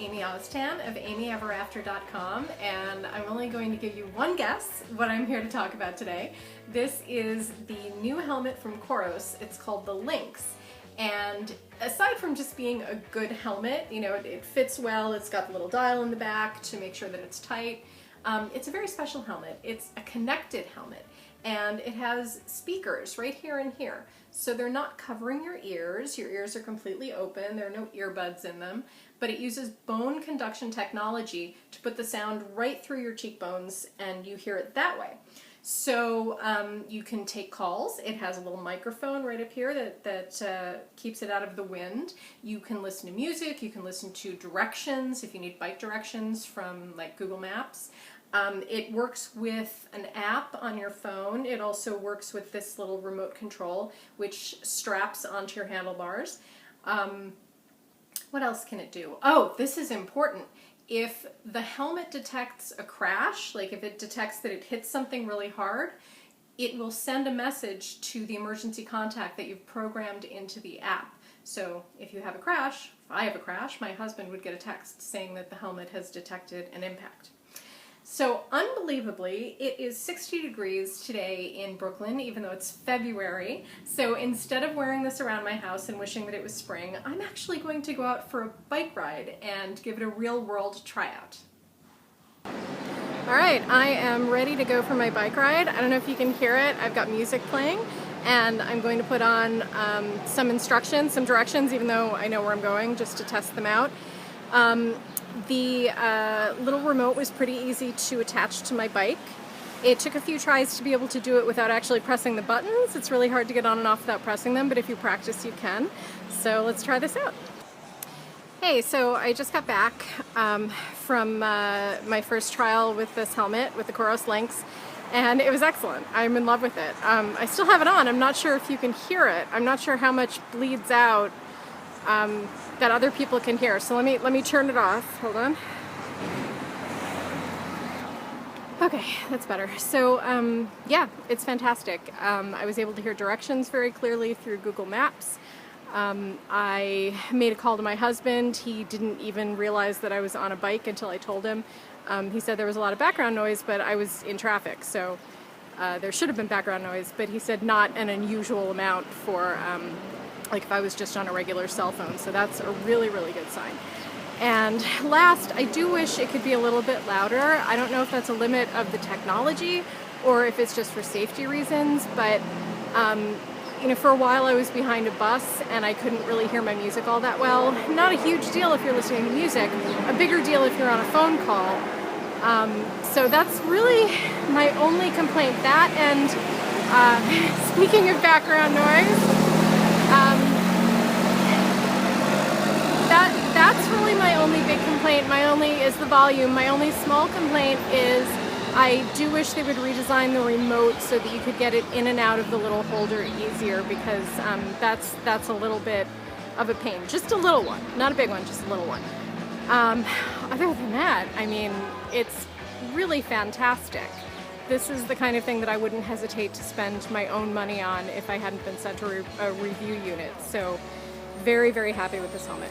Amy Oztan of amyeverafter.com, and I'm only going to give you one guess what I'm here to talk about today. This is the new helmet from Coros. It's called the Linx. And aside from just being a good helmet, you know, it fits well, it's got the little dial in the back to make sure that it's tight. It's a very special helmet. It's a connected helmet, and it has speakers right here and here. So they're not covering your ears. Your ears are completely open. There are no earbuds in them, but it uses bone conduction technology to put the sound right through your cheekbones, and you hear it that way. So you can take calls. It has a little microphone right up here that keeps it out of the wind. You can listen to music. You can listen to directions if you need bike directions from like Google Maps. It works with an app on your phone. It also works with this little remote control which straps onto your handlebars. What else can it do? Oh, this is important. If the helmet detects a crash, like if it detects that it hits something really hard, it will send a message to the emergency contact that you've programmed into the app. So if you have a crash, if I have a crash, my husband would get a text saying that the helmet has detected an impact. So unbelievably, it is 60 degrees today in Brooklyn, even though it's February. So instead of wearing this around my house and wishing that it was spring, I'm actually going to go out for a bike ride and give it a real-world tryout. All right, I am ready to go for my bike ride. I don't know if you can hear it. I've got music playing, and I'm going to put on some instructions, some directions, even though I know where I'm going, just to test them out. The little remote was pretty easy to attach to my bike. It took a few tries to be able to do it without actually pressing the buttons. It's really hard to get on and off without pressing them, but if you practice, you can. So let's try this out. Hey, so I just got back from my first trial with this helmet, with the Coros Linx, and it was excellent. I'm in love with it. I still have it on. I'm not sure if you can hear it. I'm not sure how much bleeds out that other people can hear. So let me turn it off. Hold on. Okay, that's better. So yeah, it's fantastic. I was able to hear directions very clearly through Google Maps. I made a call to my husband. He didn't even realize that I was on a bike until I told him. He said there was a lot of background noise, but I was in traffic, so there should have been background noise, but he said not an unusual amount for like if I was just on a regular cell phone, so that's a really, really good sign. And last, I do wish it could be a little bit louder. I don't know if that's a limit of the technology or if it's just for safety reasons, but you know, for a while I was behind a bus and I couldn't really hear my music all that well. Not a huge deal if you're listening to music, a bigger deal if you're on a phone call. So that's really my only complaint. That and speaking of background noise, that's really my only big complaint. My only is the volume. My only small complaint is I do wish they would redesign the remote so that you could get it in and out of the little holder easier, because that's a little bit of a pain. Just a little one, not a big one, just a little one. Other than that, I mean, it's really fantastic. This is the kind of thing that I wouldn't hesitate to spend my own money on if I hadn't been sent a review unit. So very, very happy with this helmet.